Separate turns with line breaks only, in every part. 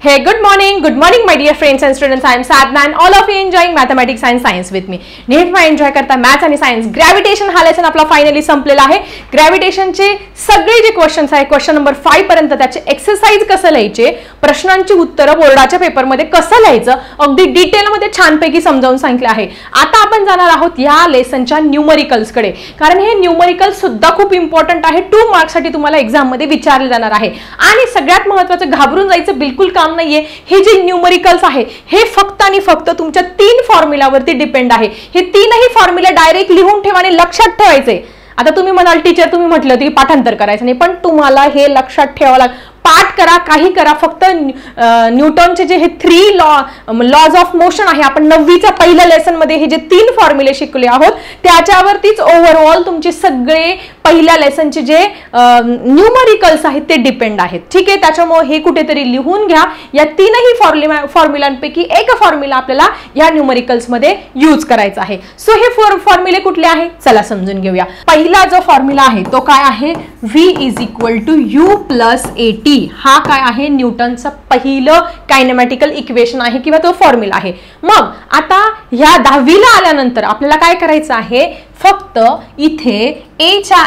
Hey, good morning my dear friends and students. I am Sadhna and all of you enjoying mathematics and science with me. नेहमी enjoy करता maths आणि science. Gravitation हा lesson आपला finally संपलेला आहे. ग्रॅव्हिटेशनचे सगळे जे क्वेश्चन्स आहे क्वेश्चन नंबर 5 पर्यंत त्याचे एक्सरसाइज कसं लिहायचे, प्रश्नांची उत्तरं बोर्डाच्या पेपरमध्ये कसं लिहायचं अगदी डिटेलमध्ये छानपैकी समजावून सांगितलं आहे. आता आपण जाणार आहोत या लेसनच्या न्यूमरिकल्सकडे, कारण हे न्यूमरिकल सुद्धा खूप इम्पॉर्टंट आहे. 2 मार्क्ससाठी तुम्हाला एक्झाममध्ये विचारले जाणार आहे. आणि सगळ्यात महत्त्वाचं घाबरून जायचं बिलकुल काम नाहीये. हे जे न्यूमरिकल्स आहे हे फक्त आणि फक्त तुमच्या 3 फॉर्म्युलावरती डिपेंड आहे. हे 3ही फॉर्म्युला डायरेक्ट लिहून ठेवा आणि लक्षात ठेवायचे. आता तुम्ही म्हणाल टीचर तुम्ही म्हटलं होतं की पाठांतर करायचं नाही, पण तुम्हाला हे लक्षात ठेवावं लागेल. पाठ करा काही करा, फक्त न्यूटनचे जे हे 3 लॉज ऑफ मोशन आहे, आपण 9वीच्या पहिल्या लेसन मध्ये हे जे 3 फॉर्म्युले शिकले आहोत त्याच्यावरतीच ओव्हरऑल तुमचे सगळे पहिल्या लेसनचे जे न्यूमरिकल्स आहेत ते डिपेंड आहेत. ठीक आहे, त्याच्यामुळे हे कुठेतरी लिहून घ्या. या 3ही फॉर्म्युलांपैकी एक फॉर्म्युला आपल्याला या न्यूमरिकल्स मध्ये यूज करायचा आहे. सो हे फॉर्म्युले कुठले आहे चला समजून घेऊया. पहिला जो फॉर्म्युला आहे तो काय आहे, v = u + at. हा काय आहे, न्यूटनचं पहिलं कायनेमॅटिकल इक्वेशन आहे किंवा तो फॉर्म्युला आहे. मग आता ह्या 10वीला आल्यानंतर आपल्याला काय करायचं आहे, फक्त इथे a च्या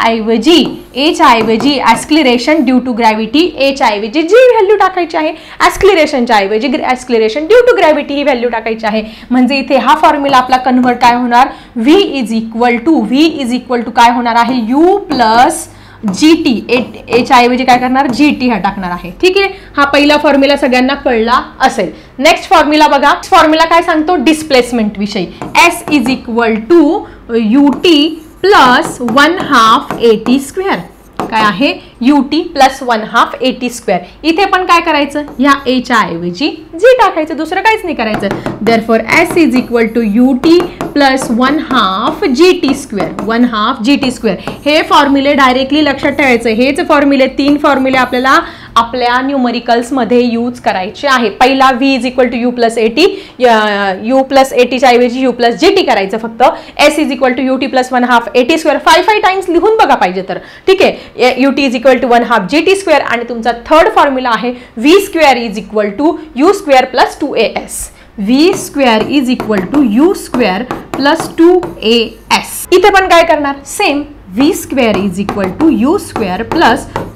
ऐवजी acceleration due to gravity, a च्या ऐवजी जी व्हॅल्यू टाकायची आहे, ऍक्सिलरेशनच्या ऐवजी ऍक्सिलरेशन ड्यू टू ग्रॅव्हिटी ही व्हॅल्यू टाकायची आहे. म्हणजे इथे हा फॉर्म्युला आपला कन्वर्ट काय होणार, v = काय होणार आहे, u + gt. a च्या ऐवजी काय करणार, gt हा टाकणार आहे. ठीक आहे, हा पहिला फॉर्म्युला सगळ्यांना कळला असेल. नेक्स्ट फॉर्म्युला बघा. फॉर्म्युला काय सांगतो, डिस्प्लेसमेंट विषयी. s = ut + 1/2 at². काय आहे, ut + 1/2 at². इथे पण काय करायचं, या a च्या ऐवजी g टाकायचं, दुसरं काहीच नाही करायचं. Therefore s = ut + 1/2 gt². 1/2 gt². हे फॉर्म्युले डायरेक्टली लक्षात ठेवायचं. हेच फॉर्म्युले 3 फॉर्म्युले आपल्याला आपल्या न्यूमरिकल्स मध्ये यूज करायचे आहे. पहिला v = u + at, u + at च्या ऐवजी u + gt करायचं फक्त. s = ut + 1/2 at². 5 टाइम्स लिहून बघा पाहिजे तर. ठीक आहे, ut = 1/2 gt². आणि तुमचा थर्ड फॉर्म्युला आहे v² = u² + 2as. v² = u² + 2as. इथे पण काय करणार, सेम v² = u² +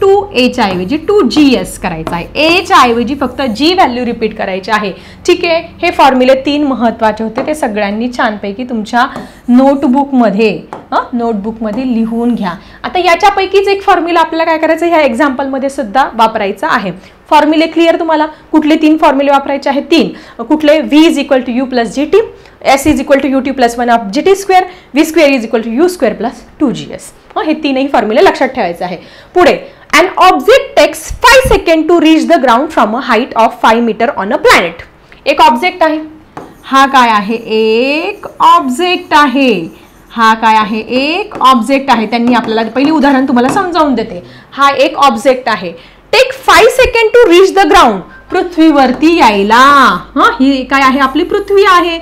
2a च्या ऐवजी 2gs करायचा आहे. a च्या ऐवजी फक्त g व्हॅल्यू रिपीट करायची आहे. ठीक आहे, हे फॉर्म्युले 3 महत्त्वाचे होते, ते सगळ्यांनी छानपैकी तुमच्या नोटबुकमध्ये लिहून घ्या. आता याच्यापैकीच एक फॉर्म्युला आपल्याला काय करायचं, ह्या एक्झाम्पलमध्ये सुद्धा वापरायचा आहे. फॉर्म्युले क्लिअर तुम्हाला, कुठले 3 फॉर्म्युले वापरायचे आहेत, 3 कुठले, v = u + gt, s = ut + 1/2 gt², v² = u² + 2gs. हे 3ही फॉर्म्युले लक्षात ठेवायचे आहे. पुढे, an object takes 5 seconds to reach the ground from a height of 5 meters on a planet. एक ऑब्जेक्ट आहे, हा काय आहे, एक ऑब्जेक्ट आहे. हा काय आहे, एक ऑब्जेक्ट आहे. त्यांनी आपल्याला पहिली उदाहरण तुम्हाला समजावून देते. हा एक ऑब्जेक्ट आहे. Take 5 seconds to reach the ground. पृथ्वीवरती यायला. ही काय आहे, आपली पृथ्वी आहे.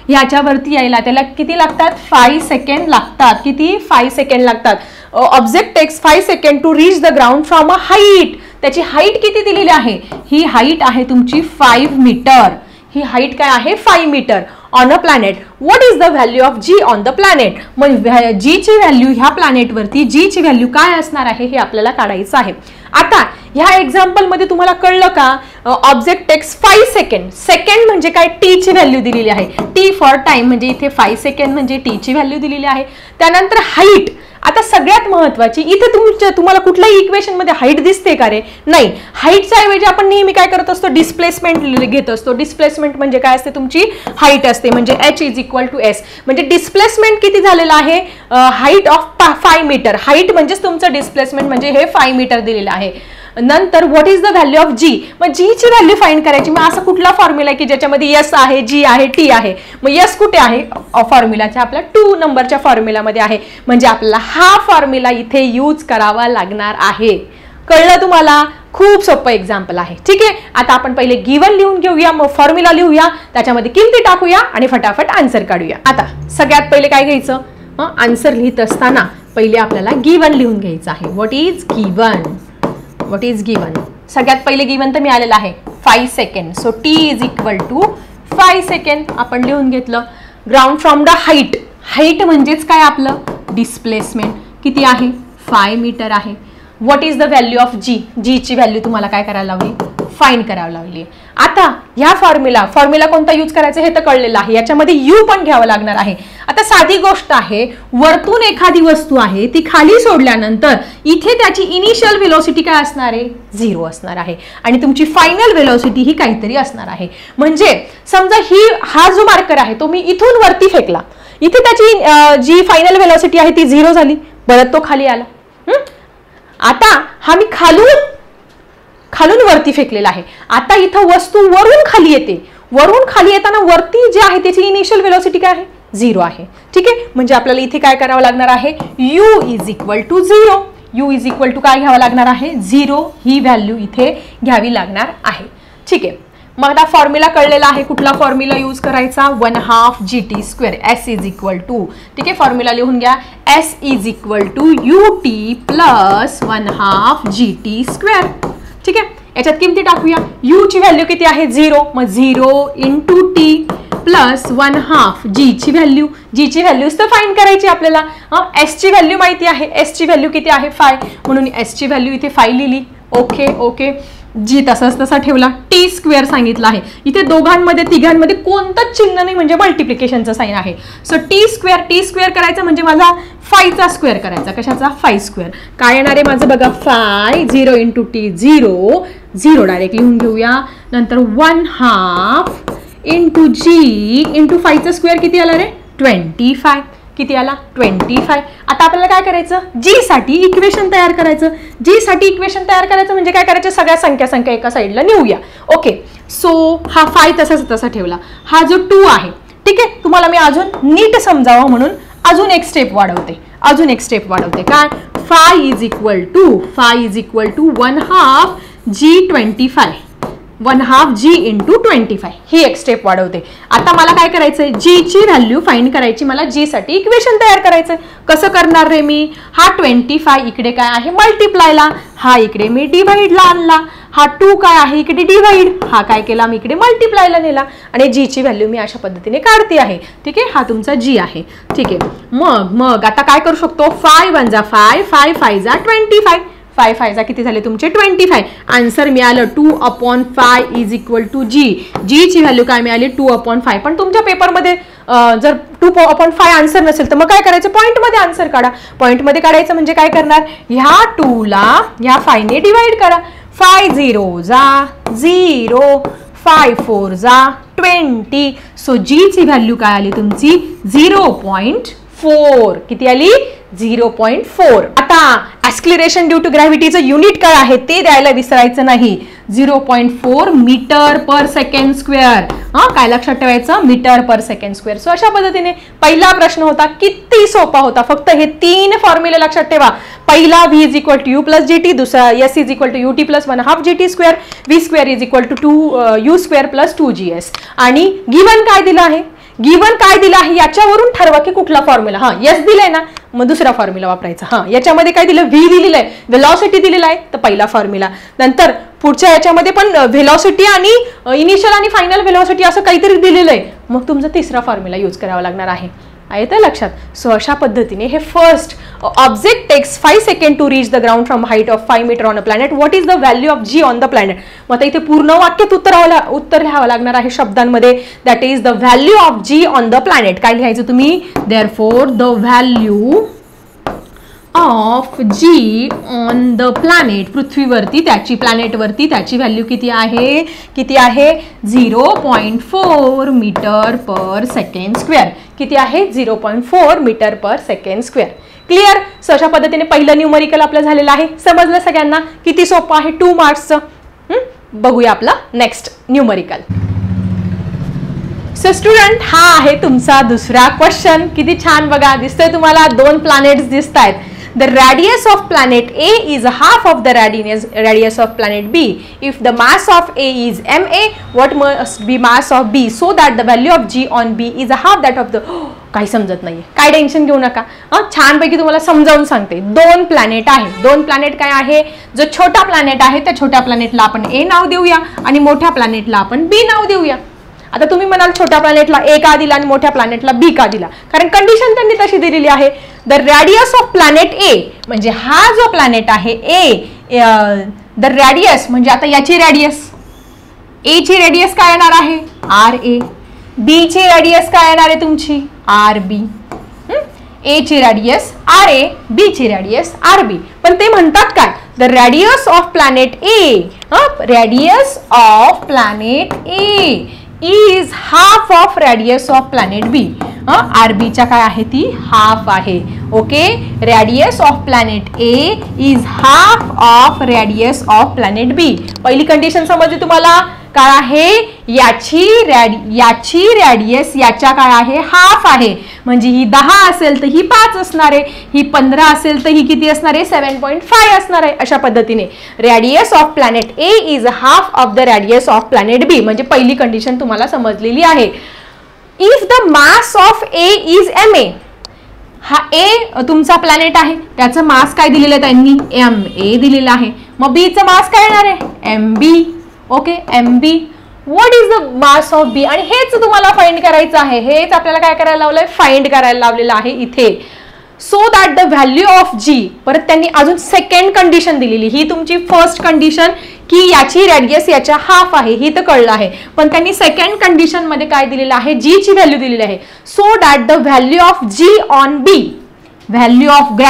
याच्यावरती यायला त्याला किती लागतात, 5 सेकंड लागतात. किती, 5 सेकंड लागतात. Object takes 5 seconds to reach the ground from a height. त्याची हाईट किती दिलेली आहे, ही हाईट आहे तुमची 5 मीटर. ही हाईट काय आहे, 5 metre on a planet. What is the value of G on the planet. मग जी ची व्हॅल्यू ह्या प्लॅनेटवरती जी ची व्हॅल्यू काय असणार आहे हे आपल्याला काढायचं आहे. आता ह्या एक्झाम्पल मध्ये तुम्हाला कळलं का, ऑब्जेक्ट टेक्स 5 सेकंड. सेकंड म्हणजे काय, टी ची व्हॅल्यू दिलेली आहे. टी फॉर टाइम म्हणजे इथे 5 सेकंड म्हणजे टी ची व्हॅल्यू दिलेली आहे. त्यानंतर हाईट. आता सगळ्यात महत्त्वाची, इथे तुम्हाला कुठल्याही इक्वेशन मध्ये हाईट दिसते का रे, नाही. हाईटच्या ऐवजी आपण नेहमी काय करत असतो, डिस्प्लेसमेंट घेत असतो. डिस्प्लेसमेंट म्हणजे काय असते, तुमची हाईट असते. म्हणजे h = s. म्हणजे डिस्प्लेसमेंट किती झालेलं आहे, हाईट ऑफ 5 मीटर. हाईट म्हणजेच तुमचं डिस्प्लेसमेंट, म्हणजे हे 5 मीटर दिलेलं आहे. नंतर what is the value of G. मग जी ची व्हॅल्यू फाइंड करायची. मग असा कुठला फॉर्म्युला आहे की ज्याच्यामध्ये एस आहे, जी आहे, टी आहे. मग एस कुठे आहे, फॉर्म्युलाच्या आपल्या 2 नंबरच्या फॉर्म्युलामध्ये आहे. म्हणजे आपल्याला हा फॉर्म्युला इथे यूज करावा लागणार आहे. कळलं तुम्हाला, खूप सोपं एक्झाम्पल आहे. ठीक आहे, आता आपण पहिले गिवन लिहून घेऊया, मग फॉर्म्युला लिहूया, त्याच्यामध्ये किमती टाकूया आणि फटाफट आन्सर काढूया. आता सगळ्यात पहिले काय घ्यायचं, आन्सर लिहित असताना पहिले आपल्याला गिवन लिहून घ्यायचं आहे. What is given. सगळ्यात पहिले गिवन तर मिळालेलं आहे 5 second. So T is equal to 5 second आपण लिहून घेतलं. Ground from the height, height म्हणजेच काय आपलं डिस्प्लेसमेंट किती आहे 5 मीटर आहे. What is the value of G, G ची व्हॅल्यू तुम्हाला काय करायला लावली फाइंड करावी लागली. आता ह्या फॉर्म्युला कोणता यूज करायचा हे तर कळलेलं आहे, याच्यामध्ये यू पण घ्यावं लागणार आहे. आता साधी गोष्ट आहे, वरतून एखादी वस्तू आहे ती खाली सोडल्यानंतर इथे त्याची इनिशियल व्हेलॉसिटी काय असणार आहे 0 असणार आहे आणि तुमची फायनल व्हेलॉसिटी ही काहीतरी असणार आहे. म्हणजे समजा हा जो मार्कर आहे तो मी इथून वरती फेकला, इथे त्याची जी फायनल व्हेलॉसिटी आहे ती 0 झाली, परत तो खाली आला. आता हा मी खालून वरती फेकलेला आहे. आता इथं वस्तू वरून खाली येते, वरून खाली येताना वरती जे आहे त्याची इनिशियल व्हेलॉसिटी काय आहे 0 आहे. ठीक आहे, म्हणजे आपल्याला इथे काय करावं लागणार आहे u is equal to 0. u is equal to काय घ्यावं लागणार आहे 0 ही व्हॅल्यू इथे घ्यावी लागणार आहे. ठीक आहे, मग आता फॉर्म्युला कळलेला आहे, कुठला फॉर्म्युला यूज करायचा 1/2 GT². s is equal to, ठीक आहे फॉर्म्युला लिहून घ्या, s is equal to ut plus 1/2 GT². ठीक आहे, याच्यात किमती टाकूया. u ची व्हॅल्यू किती आहे 0, मग 0 इंटू टी प्लस 1/2 जी ची व्हॅल्यू, जी ची व्हॅल्यूज तर फाइंड करायची आपल्याला. s ची व्हॅल्यू माहिती आहे, s ची व्हॅल्यू किती आहे 5, म्हणून s ची व्हॅल्यू इथे 5 लिहिली. ओके, जी तसा ठेवला. t² सांगितलं आहे, इथे दोघांमध्ये तिघांमध्ये कोणतंच चिन्ह नाही म्हणजे मल्टिप्लिकेशनचं साइन आहे. सो t² करायचं म्हणजे माझा 5चा स्क्वेअर करायचा. कशाचा 5². काय येणार आहे माझं बघा 5, 0 इंटू टी 0 डायरेक्ट लिहून घेऊया. नंतर 1/2 इंटू जी इंटू 5चा स्क्वेअर किती आला रे 25. किती आला 25. आता आपल्याला काय करायचं जी साठी इक्वेशन तयार करायचं. जी साठी इक्वेशन तयार करायचं म्हणजे काय करायचं सगळ्या संख्या एका साईडला नेऊया. ओके, सो हा 5 तसा ठेवला, हा जो 2 आहे. ठीक आहे, तुम्हाला मी अजून नीट समजावं म्हणून अजून एक स्टेप वाढवते काय 5 is equal to 1/2 G25, 1/2 G into 25 ही एक स्टेप वाढवते. आता मला काय करायचंय जी ची व्हॅल्यू फाइंड करायची, मला जी साठी इक्वेशन तयार करायचंय. कसं करणार रे मी, हा 25 इकडे काय आहे मल्टिप्लायला, हा इकडे मी डिवाइडला आणला, हा 2 काय आहे इकडे डिवाइड, हा काय केला मी इकडे मल्टिप्लायला नेला आणि जी ची व्हॅल्यू मी अशा पद्धतीने काढते आहे. ठीक आहे, हा तुमचा जी आहे. ठीक आहे, मग आता काय करू शकतो 5 × 5, 5 × 5 = 25. 5 5 किती झाले तुमचे 25. आन्सर मिळालं 2/5 is equal to G. G ची व्हॅल्यू काय मिळाली 2/5. पण तुमच्या पेपरमध्ये जर 2/5 आन्सर नसेल तर मग काय करायचं पॉईंटमध्ये आन्सर काढा. पॉईंटमध्ये काढायचं म्हणजे काय करणार ह्या 2 ला ह्या 5 ने डिवाइड करा. 5 0 जा 0, 5 4 जा 20. सो जी ची व्हॅल्यू काय आली तुमची 0.4. किती आली 0.4. आता ऍक्सिलरेशन ड्यू टू ग्रॅव्हिटीचं युनिट काय आहे ते द्यायला विसरायचं नाही. 0.4 मीटर पर सेकंड स्क्वेअर. काय लक्षात ठेवायचं मीटर पर सेकंड स्क्वेअर. सो अशा पद्धतीने पहिला प्रश्न होता, किती सोपा होता. फक्त हे 3 फॉर्म्युले लक्षात ठेवा. पहिला v is equal to u plus g t, दुसरा s is equal to u t plus 1/2 GT², v² is equal to 2u² plus 2gs. आणि गिवन काय दिलं आहे, याच्यावरून ठरवा की कुठला फॉर्म्युला. एस दिलाय ना मग दुसरा फॉर्म्युला वापरायचा. याच्यामध्ये काय दिलं व्ही दिलेलं आहे, व्हेलॉसिटी दिलेला आहे तर पहिला फॉर्म्युला. नंतर पुढच्या याच्यामध्ये पण व्हेलॉसिटी आणि इनिशियल आणि फायनल व्हेलॉसिटी असं काहीतरी दिलेलं आहे, मग तुमचा तिसरा फॉर्म्युला यूज करावा लागणार आहे. येतं लक्षात. सो अशा पद्धतीने हे first object takes 5 second to reach the ground from height of 5 metre on a planet. What is the value of G on the planet. मग आता इथे पूर्ण वाक्यात उत्तर लिहावं लागणार आहे शब्दांमध्ये. That is the value of G on the planet. काय लिहायचं तुम्ही therefore the value of G on the planet. पृथ्वीवरती त्याची प्लॅनेटवरती त्याची व्हॅल्यू किती आहे 0.4 मीटर पर सेकंड स्क्वेअर. किती आहे 0.4 मीटर पर सेकंड स्क्वेअर. क्लिअर. सो अशा पद्धतीने पहिलं न्यूमरिकल आपलं झालेलं आहे. समजलं सगळ्यांना किती सोपं आहे 2 मार्क्सचं. बघूया आपलं नेक्स्ट न्यूमरिकल. सो स्टुडंट हा आहे तुमचा दुसरा क्वेश्चन. किती छान बघा दिसतोय तुम्हाला 2 प्लॅनेट्स दिसत आहेत. The radius of planet A is half of the radius of planet B. If the mass of A is ma, what must be mass of B so that the value of G on B is half that of the काही समजत नाहीये, काय tension घेऊ नका. छानपैकी तुम्हाला समजावून सांगते. 2 प्लॅनेट आहे. 2 प्लॅनेट काय आहे? जो छोटा प्लॅनेट आहे त्या छोट्या प्लॅनेटला आपण ए नाव देऊया आणि मोठ्या प्लॅनेटला आपण बी नाव देऊया. आता तुम्ही म्हणाल छोट्या प्लॅनेटला ए का दिला आणि मोठ्या प्लॅनेटला बी का दिला? कारण कंडिशन त्यांनी तशी दिलेली आहे. द रेडियस ऑफ प्लॅनेट ए, म्हणजे हा जो प्लॅनेट आहे ए, द रेडियस म्हणजे आता याची रेडियस, ए ची रेडियस काय येणार आहे? R A. बी ची रेडियस काय येणार आहे तुमची? R B. ए ची रेडियस आर ए, बी ची रेडियस आर बी. पण ते म्हणतात काय? The radius of planet A, radius of planet A is half of radius of planet B. RB च्या काय आहे? ती हाफ आहे. Okay, radius of planet A is half of radius of planet B. पहिली कंडिशन समजली तुम्हाला? काय आहे? याची रेडियस याच्या काय आहे? हाफ आहे. म्हणजे ही 10 असेल तर ही 5 असणार आहे, ही 15 असेल तर ही किती असणार आहे? 7.5 असणार आहे. अशा पद्धतीने radius of planet A is half of the radius of planet B. म्हणजे पहिली कंडिशन तुम्हाला समजलेली आहे. If the mass of A is M A, हा ए तुमचा प्लॅनेट आहे, त्याचं मास काय दिलेलं आहे त्यांनी? एम ए दिलेलं आहे. मग बीचं मास काय येणार आहे? M B. Okay, M B. What is the mass of B? आणि हेच तुम्हाला फाइंड करायचं आहे. हेच आपल्याला काय करायला लावलंय? फाइंड करायला लावलेलं आहे इथे. So that the value of G, परत त्यांनी अजून सेकंड कंडिशन दिलेली. ही तुमची फर्स्ट कंडिशन की याची रेडियस याच्या हाफ आहे, ही तर कळलं आहे. पण त्यांनी सेकंड कंडिशन मध्ये काय दिलेलं आहे? जी ची व्हॅल्यू दिलेली आहे. So that the value of G on B, value of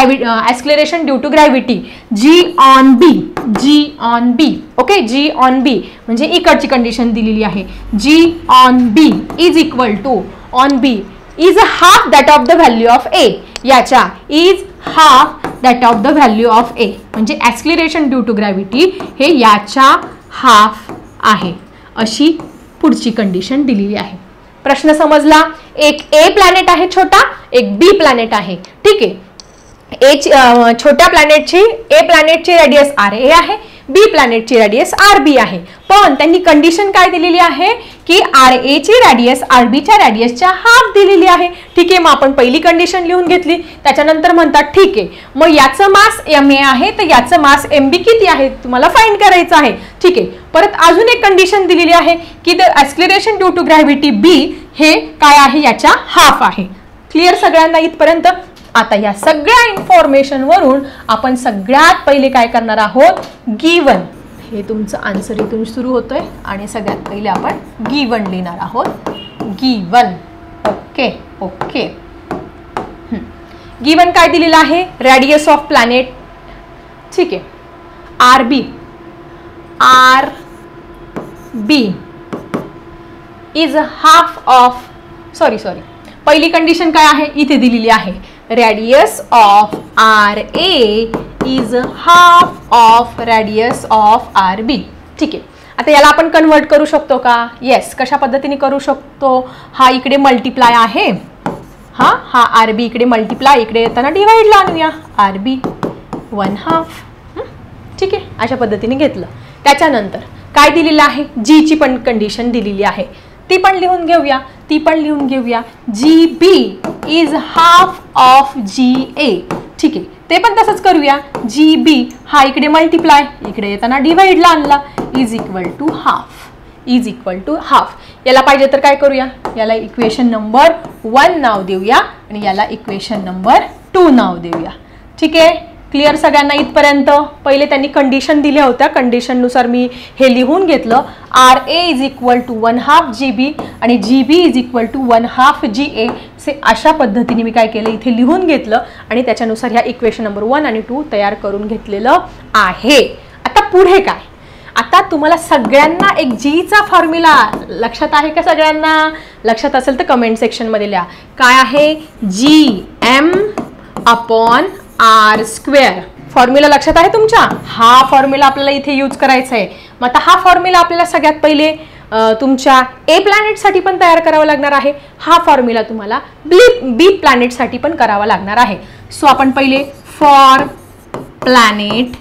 acceleration due to gravity, G on B, G on B. Okay, G on B म्हणजे इकडची कंडिशन दिलेली आहे. G on B is equal to on B is half that of the value of A. याच्या is half that of the value of A, म्हणजे acceleration due to gravity हे याच्या half आहे. अशी पुढची कंडिशन दिलेली आहे. प्रश्न समजला? एक ए प्लॅनेट आहे छोटा, एक बी प्लॅनेट आहे. ठीक आहे. छोट्या प्लॅनेटची, ए प्लॅनेटची रेडियस आर ए आहे, बी प्लॅनेटची रेडियस आर बी आहे. पण त्यांनी कंडिशन काय दिलेली आहे की आर ए ची रेडियस आर बी च्या रेडियसच्या हाफ दिलेली आहे. ठीक आहे, मग आपण पहिली कंडिशन लिहून घेतली. त्याच्यानंतर म्हणतात ठीक आहे, मग याचं मास एम ए आहे तर याचं मास एम बी किती आहे तुम्हाला फाइंड करायचं आहे. ठीक आहे, परत अजून एक कंडिशन दिलेली आहे की the acceleration due to gravity B हे काय आहे? याच्या हाफ आहे. क्लिअर सगळ्यांना इथपर्यंत? आता या सगळ्या इन्फॉर्मेशन वरून आपण सगळ्यात पहिले काय करणार आहोत? गिवन. हे तुमचं आन्सर इथून सुरू होतोय आणि सगळ्यात पहिले आपण गिवन लिहिणार आहोत. गिवन. Okay okay. गिवन काय दिलेलं आहे? Radius of planet. ठीक आहे, R B is half of, sorry पहिली कंडिशन काय आहे? इथे दिलेली आहे. Radius of R A is half of radius of R B. ठीक आहे, आता याला आपण कन्वर्ट करू शकतो का? येस. कशा पद्धतीने करू शकतो? हा इकडे मल्टिप्लाय आहे, हा आर बी इकडे मल्टिप्लाय, इकडे येताना डिवाइडला आणूया. R B 1/2. ठीक आहे, अशा पद्धतीने घेतलं. त्याच्यानंतर काय दिलेलं आहे? जी ची पण कंडिशन दिलेली आहे, ती पण लिहून घेऊया. G B is half of G A. ठीक आहे, ते पण तसंच करूया. जी बी हा इकडे मल्टिप्लाय, इकडे येताना डिवाइडला आणला, इज इक्वल टू हाफ. याला पाहिजे तर काय करूया? याला इक्वेशन नंबर 1 नाव देऊया आणि याला इक्वेशन नंबर 2 नाव देऊया. ठीक आहे, क्लिअर सगळ्यांना इथपर्यंत? पहिले त्यांनी कंडिशन दिल्या होत्या, कंडिशननुसार मी हे लिहून घेतलं. R A is equal to 1/2 G B आणि G B is equal to 1/2 G A. अशा पद्धतीने मी काय केलं? इथे लिहून घेतलं आणि त्याच्यानुसार ह्या इक्वेशन नंबर 1 आणि 2 तयार करून घेतलेलं आहे. आता पुढे काय? आता तुम्हाला सगळ्यांना एक जीचा फॉर्म्युला लक्षात आहे का? सगळ्यांना लक्षात असेल तर कमेंट सेक्शन मध्ये लिहा. काय आहे? G M upon R square. Formula लक्षात आहे तुमच्या? हा फॉर्म्युला आपल्याला इथे यूज करायचा आहे. मग आता हा फॉर्म्युला आपल्याला सगळ्यात पहिले तुमच्या ए प्लॅनेटसाठी पण तयार करावा लागणार आहे. हा फॉर्म्युला तुम्हाला बी प्लॅनेटसाठी पण करावा लागणार आहे. सो आपण पहिले फॉर प्लॅनेट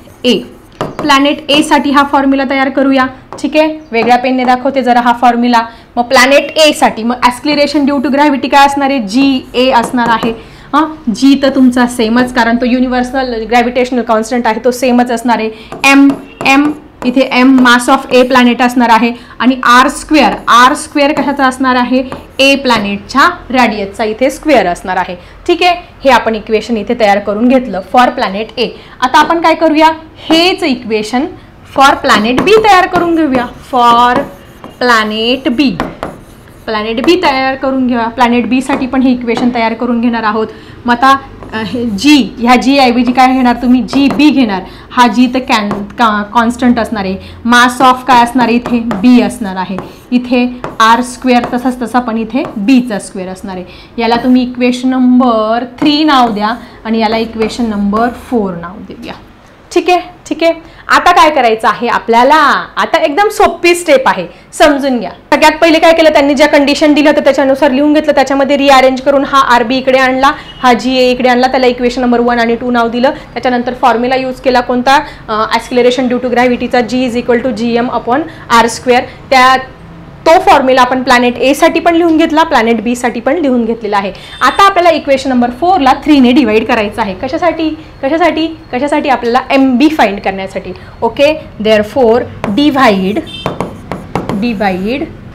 ए साठी हा फॉर्म्युला तयार करूया. ठीक आहे, वेगळ्या पेनने दाखवते जरा हा फॉर्म्युला. मग प्लॅनेट ए साठी मग ॲक्सिलरेशन ड्यू टू ग्रॅव्हिटी काय असणार आहे, GA असणार आहे. जी तर तुमचा सेमच, कारण तो युनिव्हर्सल ग्रॅव्हिटेशनल कॉन्स्टंट आहे, तो सेमच असणार आहे. M इथे M mass of A planet असणार आहे आणि R स्क्वेअर कशाचा असणार आहे, ए प्लॅनेटच्या रॅडियसचा इथे स्क्वेअर असणार आहे. ठीक आहे, हे आपण इक्वेशन इथे तयार करून घेतलं फॉर प्लॅनेट ए. आता आपण काय करूया, हेच इक्वेशन फॉर प्लॅनेट बी तयार करून घेऊया. फॉर प्लॅनेट बी तयार करून घेऊया. प्लॅनेट बी साठी पण हे इक्वेशन तयार करून घेणार आहोत. मग आता ह्या जी ऐवजी काय घेणार तुम्ही, GB घेणार. हा जी तर कॉन्स्टंट असणार आहे. मास ऑफ काय असणार आहे, इथे बी असणार आहे. इथे R स्क्वेअर तसाच तसा पण इथे बीचा स्क्वेअर असणार आहे. याला तुम्ही इक्वेशन नंबर 3 नाव द्या आणि याला इक्वेशन नंबर 4 नाव देऊया. ठीक आहे. आता काय करायचं आहे आपल्याला, आता एकदम सोपी स्टेप आहे, समजून घ्या. सगळ्यात पहिले काय केलं, त्यांनी ज्या कंडिशन दिलं होतं त्याच्यानुसार लिहून घेतलं, त्याच्यामध्ये रिअरेंज करून हा RB इकडे आणला, हा GA इकडे आणला, त्याला इक्वेशन नंबर 1 आणि 2 नाव दिलं. त्याच्यानंतर फॉर्म्युला यूज केला कोणता, ॲक्सिलरेशन ड्यू टू ग्रॅव्हिटीचा, G=GM/R². तो फॉर्म्युला आपण प्लॅनेट ए साठी पण लिहून घेतला, प्लॅनेट बी साठी पण लिहून घेतलेला आहे. आता आपल्याला इक्वेशन नंबर 4 ला 3 ने डिवाइड करायचं आहे. कशासाठी आपल्याला MB फाइंड करण्यासाठी. Okay, therefore divide.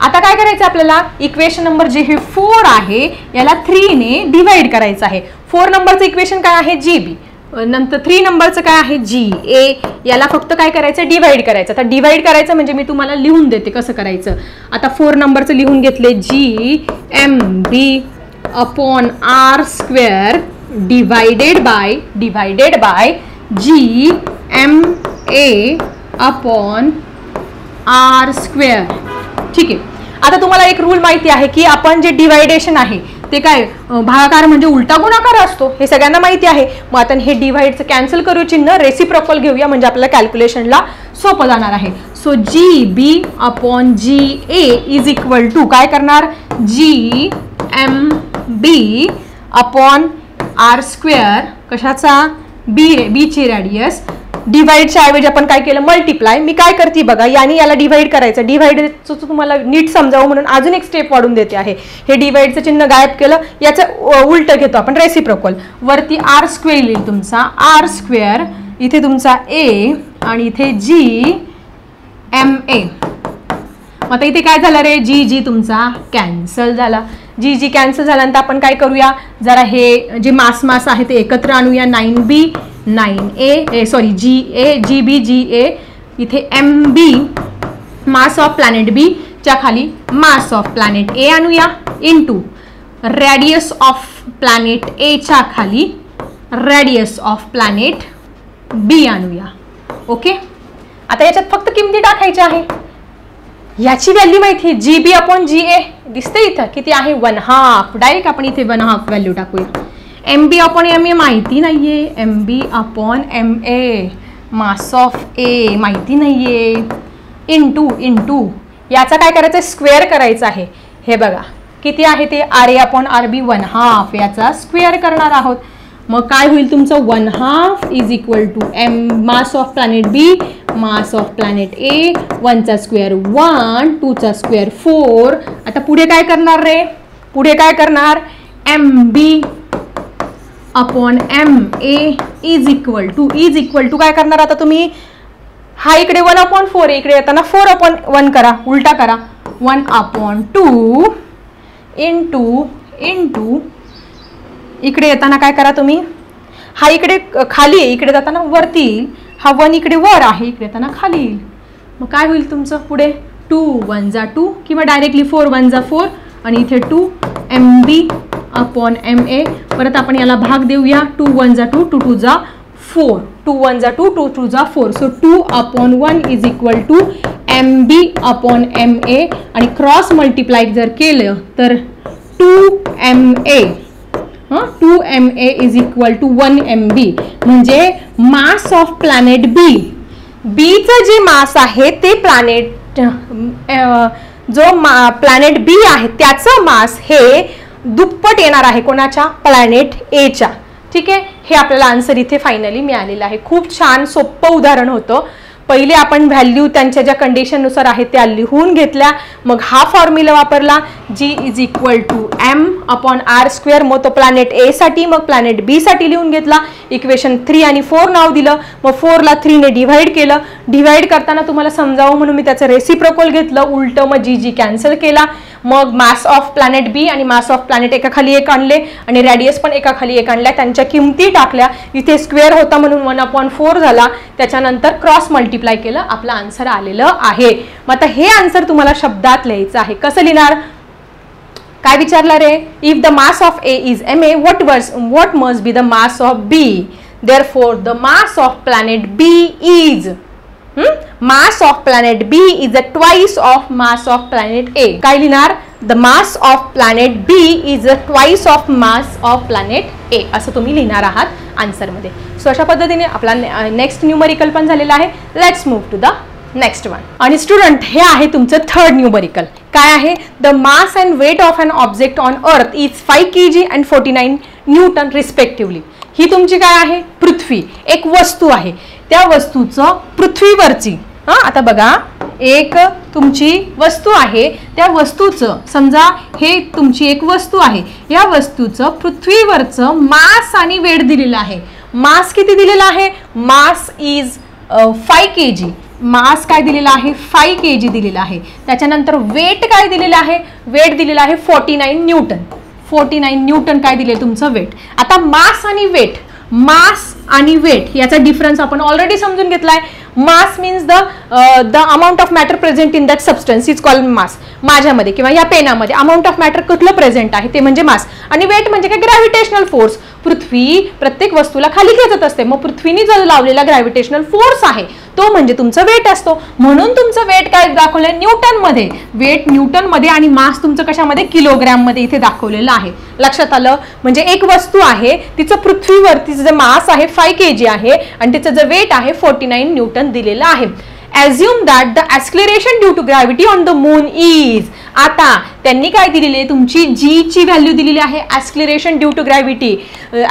आता काय करायचं आपल्याला, इक्वेशन नंबर जे हे 4 आहे याला 3 ने डिवाइड करायचं आहे. 4 नंबरचं इक्वेशन काय आहे, GB. नंतर 3 नंबरचं काय आहे, GA. याला फक्त काय करायचं, डिवाइड करायचं. आता डिवाइड करायचं म्हणजे मी तुम्हाला लिहून देते कसं करायचं. आता 4 नंबरचं लिहून घेतले, GMB/R² डिवाइडेड बाय GMA/R². ठीक आहे. आता तुम्हाला एक रूल माहिती आहे की आपण जे डिवायडेशन आहे ते काय, भागाकार म्हणजे उलटा गुणाकार असतो, हे सगळ्यांना माहिती आहे. मग आता हे डिवाइडचं कॅन्सल करू चिन्ह, रेसिप्रोकल घेऊया म्हणजे आपल्याला कॅल्क्युलेशनला सोपं जाणार आहे. So GB/GA is equal to काय करणार, GMB/R². कशाचा, बी ची रॅडियस. डिवाइडच्या ऐवजी आपण काय केलं, मल्टिप्लाय. मी काय करते बघा, याने याला डिवाइड करायचं. डिवाइडचं तुम्हाला नीट समजावं म्हणून अजून एक स्टेप वाढून देते आहे. हे डिवाइडचं चिन्ह गायब केलं, याचं उलट घेतो आपण, रेसिप्रोकल. वरती R² येईल तुमचा, R². इथे तुमचा A आणि इथे GMA. आता इथे काय झालं रे, जी तुमचा कॅन्सल झाला. जी कॅन्सल झाल्यानंतर आपण काय करूया, जरा हे जे मास आहे ते एकत्र आणूया. 9GA इथे MB mass of planet B च्या खाली मास ऑफ प्लॅनेट ए आणूया, into radius of planet A च्या खाली रॅडियस ऑफ प्लॅनेट बी आणूया. ओके, आता याच्यात फक्त किमती टाकायच्या आहे. याची व्हॅल्यू माहिती आहे, GB/GA दिसते इथं किती आहे, 1/2. डायरेक्ट आपण इथे 1/2 व्हॅल्यू टाकूया. MB/MA माहिती नाहीये, MB/MA मास ऑफ ए माहिती नाहीये, इंटू याचा काय करायचं, स्क्वेअर करायचं आहे. हे बघा किती आहे ते, RA/RB 1/2 याचा स्क्वेअर करणार आहोत. मग काय होईल तुमचं, 1/2 is equal to mass of planet B mass of planet A. 1चा स्क्वेअर 1, 2चा स्क्वेअर 4. आता पुढे काय करणार रे, पुढे काय करणार, MB/MA इज इक्वल टू काय करणार आता तुम्ही, हा इकडे 1/4 इकडे येताना 4/1 करा, उलटा करा. 1/2 इंटू इकडे येताना काय करा तुम्ही, हा इकडे खाली आहे, इकडे जाताना वरती येईल. हा 1 इकडे वर आहे, इकडे येताना खाली येईल. मग काय होईल तुमचं पुढे, 2×1=2 किंवा डायरेक्टली 4×1=4 आणि इथे 2 MB/MA. परत आपण याला भाग देऊया, 2×1=2 2×2=4 2×1=2 2×2=4. So 2/1 is equal to MB/MA आणि क्रॉस मल्टिप्लाय जर केलं तर 2MA 2MA is equal to 1 MB. म्हणजे मास ऑफ प्लॅनेट बीचं जे मास आहे ते प्लॅनेट प्लॅनेट बी आहे त्याचं मास हे दुप्पट येणार आहे कोणाच्या, प्लॅनेट एच्या. ठीक आहे, हे आपल्याला आन्सर इथे फायनली मिळालेलं आहे. खूप छान सोपं उदाहरण होतं, पहिले आपण व्हॅल्यू त्यांच्या ज्या कंडिशननुसार आहेत त्या लिहून घेतल्या, मग हा फॉर्म्युला वापरला G is equal to m/r². मग तो प्लॅनेट ए साठी मग प्लॅनेट बी साठी लिहून घेतला. इक्वेशन 3 आणि 4 नाव दिलं. मग 4 ला 3 ने डिव्हाइड केलं. डिव्हाइड करताना तुम्हाला समजावं म्हणून मी त्याचं रेसिप्रोकल घेतलं, उलट मग जी कॅन्सल केला. मग मास ऑफ प्लॅनेट बी आणि मास ऑफ प्लॅनेट एकाखाली एक आणले आणि रेडियस पण एकाखाली एक आणल्या, त्यांच्या किमती टाकल्या. इथे स्क्वेअर होता म्हणून 1/4 झाला. त्याच्यानंतर क्रॉस मल्टिप्लाय केलं, आपलं आन्सर आलेलं आहे. मग आता हे आन्सर तुम्हाला शब्दात लिहायचं आहे. कसं लिहिणार? काय विचारलं रे? If the mass of A is ma, what must be the mass of b? Therefore the mass of planet b is mass of planet b is a twice of mass of planet a. काय लिहिणार? the mass of planet b is a twice of mass of planet a असं तुम्ही लिहिणार आहात answer मध्ये. So अशा पद्धतीने आपला नेक्स्ट न्यूमरिकल पण झालेला आहे. Let's move to the next one. आणि स्टुडंट हे आहे तुमचं थर्ड न्यूमरिकल. काय आहे? The mass and weight of an object on earth is 5 kg and 49 newton respectively. ही तुमची काय आहे? पृथ्वी. एक वस्तू आहे, त्या वस्तूचं पृथ्वीवरची आता बघा, एक तुमची वस्तू आहे, त्या वस्तूचं समजा हे तुमची एक वस्तू आहे, या वस्तूचं पृथ्वीवरचं मास आणि वेट दिलेलं आहे. मास किती दिलेला आहे? Mass is 5 kg. मास काय दिलेला आहे? 5 kg दिलेला आहे. त्याच्यानंतर वेट काय दिलेलं आहे? वेट दिलेलं आहे 49 न्यूटन. 49 न्यूटन काय दिले तुमचं वेट. आता मास आणि वेट, मास आणि वेट याचा डिफरन्स आपण ऑलरेडी समजून घेतलाय. Mass means the amount of matter present in that substance is called मास. माझ्यामध्ये किंवा या पेनामध्ये अमाऊंट ऑफ मॅटर कुठलं प्रेझेंट आहे ते म्हणजे मास. आणि वेट म्हणजे काय? Gravitational force. पृथ्वी प्रत्येक वस्तूला खाली खेचत असते, मग पृथ्वीने जो लावलेला ग्रॅव्हिटेशनल फोर्स आहे तो म्हणजे तुमचं वेट असतो. म्हणून तुमचं वेट काय दाखवलंय? न्यूटन मध्ये. वेट न्यूटन मध्ये आणि मास तुमचं कशामध्ये? किलोग्रॅम मध्ये इथे दाखवलेलं आहे. लक्षात आलं? म्हणजे एक वस्तू आहे, तिचं पृथ्वीवरती जे मास आहे 5 kg आहे आणि तिचं जे वेट आहे 49 न्यूटन दिलेलं आहे. assume that the acceleration due to gravity on the moon is. आता त्यांनी काय दिलेली आहे? तुमची जी ची व्हॅल्यू दिलेली आहे. acceleration due to gravity,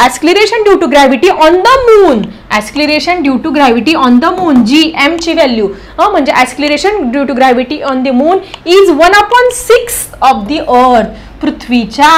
acceleration due to gravity on the moon, acceleration due to gravity on the moon, g m ची व्हॅल्यू म्हणजे acceleration due to gravity on the moon is 1/6 of the earth. पृथ्वीच्या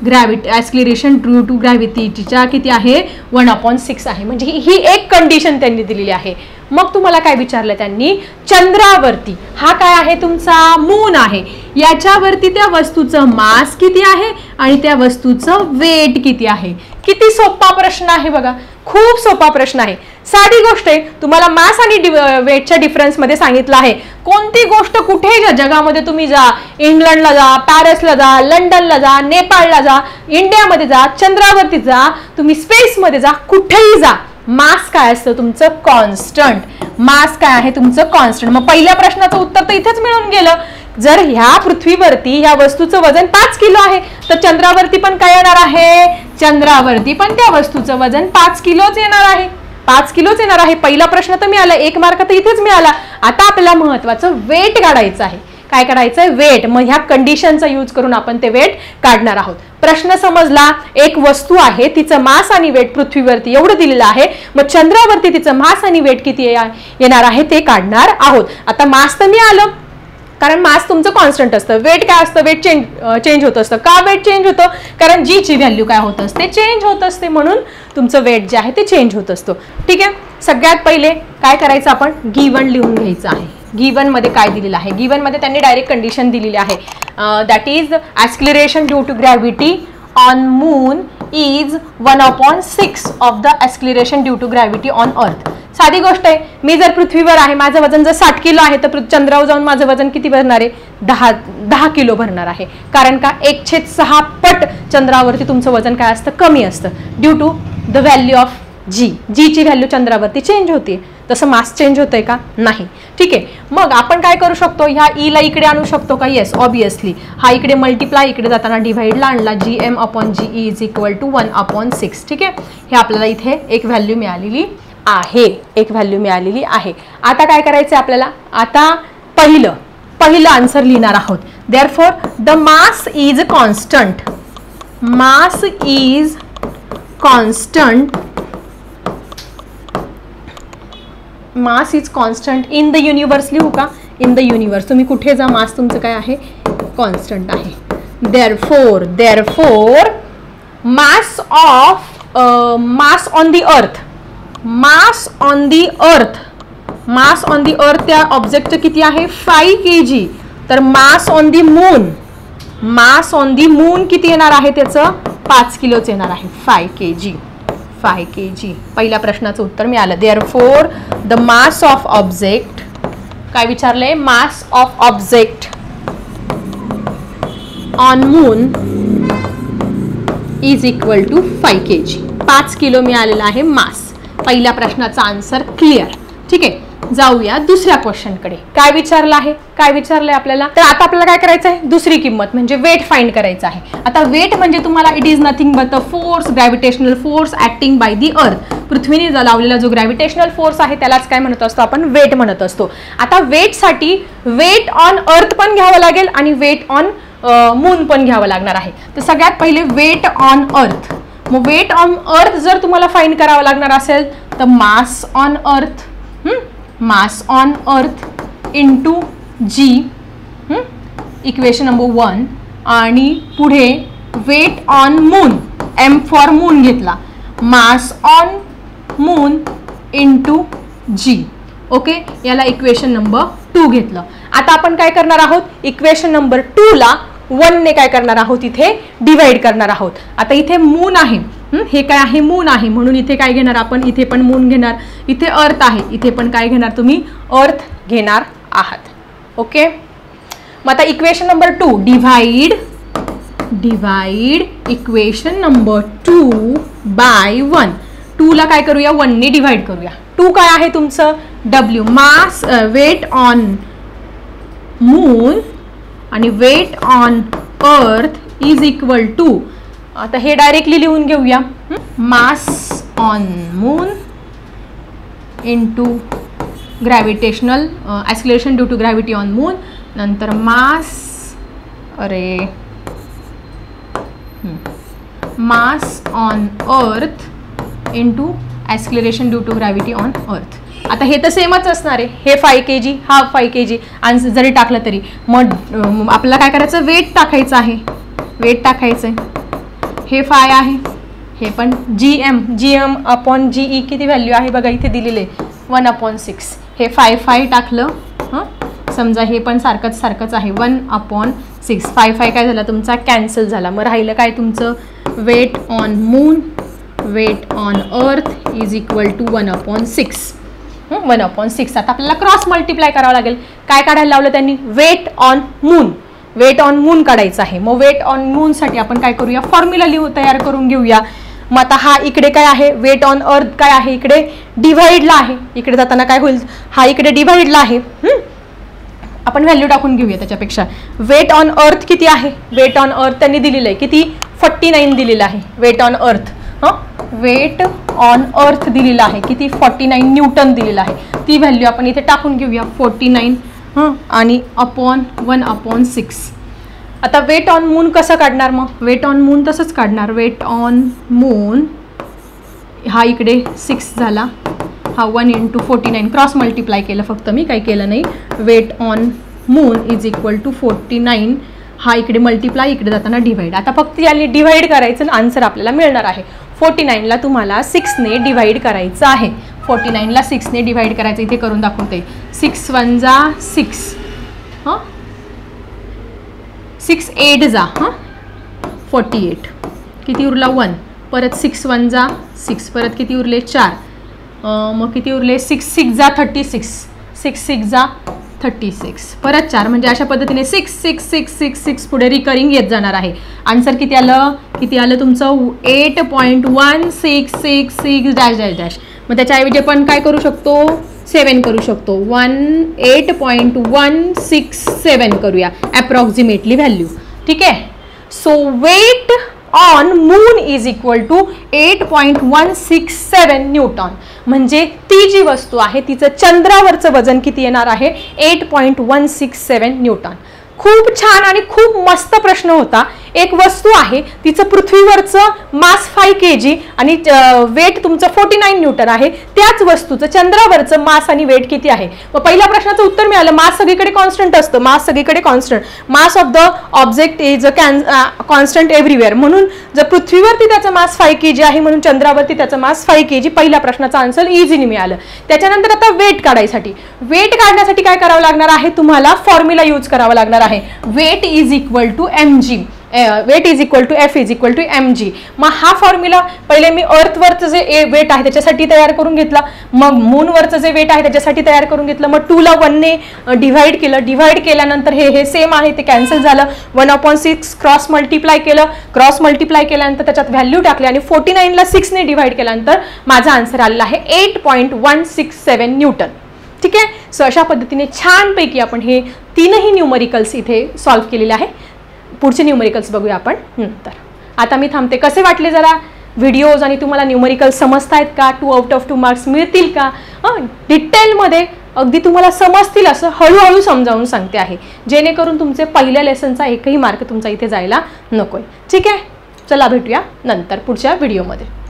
gravity acceleration due to ग्रॅव्हिटीच्या किती आहे? 1/6 आहे. म्हणजे ही एक condition त्यांनी दिलेली आहे. मग तुम्हाला काय विचारलं त्यांनी? चंद्रावरती हा काय आहे? तुमचा मून आहे. याच्यावरती त्या वस्तूचं मास किती आहे आणि त्या वस्तूचं वेट किती आहे? किती सोपा प्रश्न आहे बघा, खूप सोपा प्रश्न आहे. साधी गोष्ट आहे. तुम्हाला मास आणि वेटच्या डिफरन्स मध्ये सांगितलं आहे. कोणती गोष्ट कुठे जगामध्ये तुम्ही जा, इंग्लंडला जा, पॅरिसला जा, लंडनला जा, नेपाळला जा, इंडियामध्ये जा, चंद्रावरती जा, तुम्ही स्पेसमध्ये जा, कुठेही जा, मास काय असतं तुमचं? कॉन्स्टंट. मास काय आहे तुमचं? कॉन्स्टंट. मग पहिल्या प्रश्नाचं उत्तर तर इथेच मिळून गेलं. जर ह्या पृथ्वीवरती ह्या वस्तूचं वजन 5 किलो आहे तर चंद्रावरती पण काय येणार आहे? चंद्रावरती पण त्या वस्तूचं वजन 5 किलोच येणार आहे. 5 किलोच येणार आहे. पहिला प्रश्न तर मिळाला, 1 मार्क तर इथेच मिळाला. आता आपल्याला महत्वाचं वेट काढायचं आहे. काय काढायचंय? वेट. मग ह्या कंडिशनचा यूज करून आपण ते वेट काढणार आहोत. प्रश्न समजला? एक वस्तू आहे, तिचं मास आणि वेट पृथ्वीवरती एवढं दिलेलं आहे, मग चंद्रावरती तिचं मास आणि वेट किती येणार आहे ते काढणार आहोत. आता मास तर मिळालं, कारण मास तुमचं कॉन्स्टंट असतं. वेट काय असतं? वेट चेंज होत असतं. का वेट चेंज होतं? कारण जी ची व्हॅल्यू काय होत असते? चेंज होत असते. म्हणून तुमचं वेट जे आहे ते चेंज होत असतो. ठीक आहे. सगळ्यात पहिले काय करायचं? आपण गिवन लिहून घ्यायचं आहे. गिवन मध्ये काय दिलेलं आहे? गिवन मध्ये त्यांनी डायरेक्ट कंडिशन दिलेली आहे. That is acceleration due to gravity on moon is 1/6 of the acceleration due to gravity on earth. साधी गोष्ट आहे. मी जर पृथ्वीवर आहे, माझं वजन जर 60 किलो आहे, तर चंद्रावर जाऊन माझं वजन किती भरणार आहे? 10 किलो भरणार आहे. कारण का? 1/6 पट चंद्रावरती तुमचं वजन काय असतं? कमी असतं. Due to the value of G. G ची व्हॅल्यू चंद्रावरती चेंज होते. तसं मास चेंज होतंय का? नाही. ठीक आहे. मग आपण काय करू शकतो? ह्या ई ला इकडे आणू शकतो का? Yes, obviously. हा इकडे मल्टिप्लाय, इकडे जाताना डिव्हाइडला आणला. GM/GE is equal to 1/6. ठीक आहे. हे आपल्याला इथे एक व्हॅल्यू मिळालेली आहे. एक व्हॅल्यू मिळालेली आहे. आता काय करायचं आपल्याला? आता पहिलं आन्सर लिहिणार आहोत. Therefore the mass is constant. Mass is constant mass is constant in the universe लिहू का? In the universe. तुम्ही कुठे जा, मास तुमचं काय आहे? कॉन्स्टंट आहे. Therefore mass on the earth, mass on the earth त्या ऑब्जेक्टचं किती आहे? 5 kg. तर मास ऑन द मून किती येणार आहे? त्याचं 5 किलोच येणार आहे. 5 kg. पहिल्या प्रश्नाचं उत्तर मिळालं. Therefore the mass of object, काय विचारले? Mass of object on moon is equal to 5 kg. 5 kilo मिळालेला आहे मास. पहिल्या प्रश्नाचा आन्सर क्लिअर. ठीक आहे, जाऊया दुसऱ्या क्वेश्चनकडे. काय विचारलंय आपल्याला? तर आता आपल्याला काय करायचं आहे? दुसरी किंमत म्हणजे वेट फाइंड करायचं आहे. आता वेट म्हणजे तुम्हाला it is nothing but a force, gravitational force acting by the अर्थ. पृथ्वीने लावलेला जो ग्रॅव्हिटेशनल फोर्स आहे त्यालाच काय म्हणत असतो आपण? वेट म्हणत असतो. आता वेटसाठी वेट ऑन अर्थ पण घ्यावं लागेल आणि वेट ऑन मून पण घ्यावं लागणार आहे. तर सगळ्यात पहिले वेट ऑन अर्थ. मग वेट ऑन अर्थ जर तुम्हाला फाइंड करावं लागणार असेल तर mass on earth into G, equation number 1. आणि पुढे weight on moon, M for moon घेतला, mass on moon into G. Okay, याला इक्वेशन नंबर 2 घेतलं. आता आपण काय करणार आहोत? इक्वेशन नंबर 2 ला 1 ने काय करणार आहोत? इथे डिवाइड करणार आहोत. आता इथे मून आहे, हे काय आहे? मून आहे, म्हणून इथे काय घेणार आपण? इथे पण मून घेणार. इथे अर्थ आहे, इथे पण काय घेणार तुम्ही? अर्थ घेणार आहात. ओके, मग आता equation number 2 divide equation number 2 by 1. 2 ला काय करूया? 1 ने डिवाइड करूया. 2 काय आहे तुमचं? W, mass weight on moon आणि weight on earth is equal to, आता हे डायरेक्टली लिहून घेऊया, mass on moon into gravitational acceleration due to gravity on moon, नंतर mass on earth into acceleration due to gravity on earth. आता हे तर सेमच असणार आहे. हे 5 kg, हा 5 kg आन्सर जरी टाकलं तरी मग आपल्याला काय करायचं? वेट टाकायचं आहे. हे 5 आहे, हे पण gm अपॉन GE किती व्हॅल्यू आहे बघा, इथे दिलेले 1/6. हे 5 टाकलं, समजा हे पण सारखंच आहे 1/6. 5 काय झाला तुमचा? कॅन्सल झाला. मग राहिलं काय तुमचं? Weight on moon, weight on earth is equal to 1/6. 1/6. आता आपल्याला क्रॉस मल्टिप्लाय करावं लागेल. काय काढायला लावलं त्यांनी? वेट ऑन मून काढायचं आहे. मग वेट ऑन मून साठी आपण काय करूया? फॉर्म्युला तयार करून घेऊया. मग आता हा इकडे काय आहे? वेट ऑन अर्थ काय आहे? इकडे डिव्हाइडला आहे. इकडे जाताना काय होईल? हा इकडे डिव्हाइडला आहे. आपण व्हॅल्यू टाकून घेऊया त्याच्यापेक्षा. वेट ऑन अर्थ किती आहे? वेट ऑन अर्थ त्यांनी दिलेलं आहे किती? 49 दिलेलं आहे weight on earth. Weight on earth दिलेला आहे किती? 49 न्यूटन दिलेला आहे. ती व्हॅल्यू आपण इथे टाकून घेऊया 49 आणि अपॉन 1/6. आता वेट ऑन मून कसं काढणार? मग वेट ऑन मून तसंच काढणार. वेट ऑन मून हा इकडे 6 झाला, हा 1 × 49 क्रॉस मल्टिप्लाय केलं फक्त मी, काही केलं नाही. Weight on moon is equal to 49, हा इकडे मल्टिप्लाय, इकडे जाताना डिवाइड. आता फक्त याने डिवाइड करायचं, आन्सर आपल्याला मिळणार आहे. 49ला तुम्हाला 6 ने डिवाइड करायचं आहे. 49ला 6 ने डिवाइड करायचं, इथे करून दाखवते. 6 × 1 = 6, 6 × 8 = 48. किती उरला? 1. परत 6 × 1 = 6, परत किती उरले? 4. मग किती उरले? 6 × 6 = 36, 6 × 6 = 36, परत 4. म्हणजे अशा पद्धतीने 6 6 6 6 6 पुढे रिकरिंग येत जाणार आहे. आन्सर किती आलं? तुमचं 8.166 मग त्याच्याऐवजी आपण काय करू शकतो? 7 करू शकतो. 8.167 करूया अप्रॉक्सिमेटली व्हॅल्यू. ठीक आहे. So weight on moon is equal to 8.167 newton. म्हणजे ती जी वस्तू आहे तिचं चंद्रावरचं वजन किती येणार आहे? 8.167 न्यूटन. खूप छान आणि खूप मस्त प्रश्न होता. एक वस्तू आहे, तिचं पृथ्वीवरचं मास 5 kg आणि वेट तुमचं 49 न्यूटन आहे, त्याच वस्तूचं चंद्रावरचं मास आणि वेट किती आहे? मग पहिल्या प्रश्नाचं उत्तर मिळालं, मास सगळीकडे कॉन्स्टंट असतं, मास सगळीकडे constant, mass of the object is constant everywhere. म्हणून जर पृथ्वीवरती त्याचं मास 5 kg आहे म्हणून चंद्रावरती त्याचं मास 5 kg. पहिल्या प्रश्नाचं आन्सर इझिली मिळालं. त्याच्यानंतर आता वेट काढायसाठी, वेट काढण्यासाठी काय करावं लागणार आहे? तुम्हाला फॉर्म्युला यूज करावा लागणार आहे. Weight is equal to mg, weight is equal to F is equal to mg. मग हा फॉर्म्युला पहिले मी अर्थवरचं जे वेट आहे त्याच्यासाठी तयार करून घेतला, मग मूनवरचं जे वेट आहे त्याच्यासाठी तयार करून घेतलं, मग 2 ला 1 ने डिव्हाइड केलं, डिव्हाइड केल्यानंतर हे सेम आहे ते कॅन्सल झालं, 1/6 क्रॉस मल्टिप्लाय केलं, क्रॉस मल्टिप्लाय केल्यानंतर त्याच्यात व्हॅल्यू टाकली आणि 49 ला 6 ने डिव्हाइड केल्यानंतर माझा आन्सर आलेला आहे 8.167 न्यूटन. ठीक आहे. सो अशा पद्धतीने छानपैकी आपण हे तीनही न्यूमरिकल्स इथे सॉल्व्ह केलेले आहे. पुढचे न्यूमरिकल्स बघूया आपण नंतर. आता मी थांबते. कसे वाटले जरा व्हिडिओज आणि तुम्हाला न्यूमरिकल्स समजतायत का? 2 आउट ऑफ 2 मार्क्स मिळतील का? डिटेलमध्ये अगदी तुम्हाला समजतील असं हळूहळू समजावून सांगते आहे, जेणेकरून तुमचे पहिल्या लेसनचा एकही मार्क तुमचा इथे जायला नकोय. ठीक आहे. चला भेटूया नंतर पुढच्या व्हिडिओमध्ये.